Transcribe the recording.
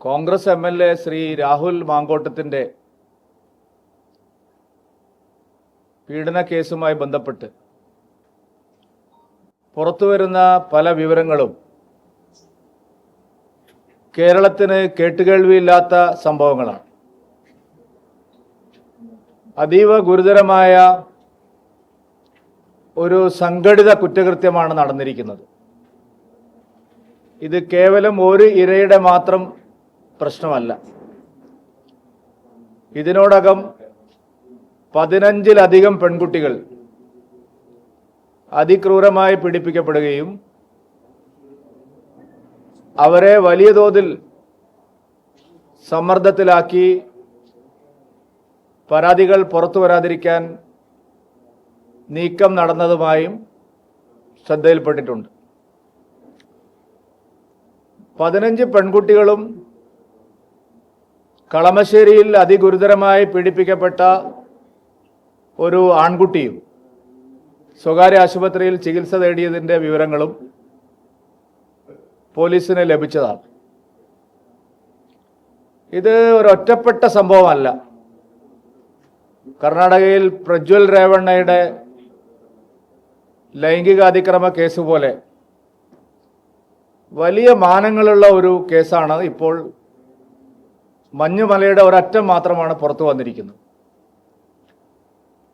Congress MLA Shri Rahul മാങ്കോട്ടത്തിൻ്റെ പീഡന കേസുമായി ബന്ധപ്പെട്ട് പുറത്തുവരുന്ന പല വിവരങ്ങളും കേരളത്തിന് കേട്ടുകേൾവിയില്ലാത്ത സംഭവങ്ങളാണ്. അതീവ ഗുരുതരമായ ഒരു സംഘടിത കുറ്റകൃത്യമാണ് നടന്നിരിക്കുന്നത്. ഇത് കേവലം ഒരു ഇരയുടെ മാത്രം പ്രശ്നമല്ല. ഇതിനോടകം 15-ലധികം പെൺകുട്ടികൾ അതിക്രൂരമായി പീഡിപ്പിക്കപ്പെടുകയും അവരെ വലിയ തോതിൽ സമ്മർദ്ദത്തിലാക്കി പരാതികൾ പുറത്തു വരാതിരിക്കാൻ നീക്കം നടന്നതുമായും ശ്രദ്ധയിൽപ്പെട്ടിട്ടുണ്ട്. 15 പെൺകുട്ടികളും കളമശ്ശേരിയിൽ അതിഗുരുതരമായി പീഡിപ്പിക്കപ്പെട്ട ഒരു ആൺകുട്ടിയും സ്വകാര്യ ആശുപത്രിയിൽ ചികിത്സ തേടിയതിൻ്റെ വിവരങ്ങളും പോലീസിന് ലഭിച്ചതാണ്. ഇത് ഒരൊറ്റപ്പെട്ട സംഭവമല്ല. കർണാടകയിൽ പ്രജ്വൽ രേവണ്ണയുടെ ലൈംഗിക അതിക്രമ കേസ് പോലെ വലിയ മാനങ്ങളുള്ള ഒരു കേസാണ് ഇപ്പോൾ മഞ്ഞുമലയുടെ ഒരറ്റം മാത്രമാണ് പുറത്തു വന്നിരിക്കുന്നത്.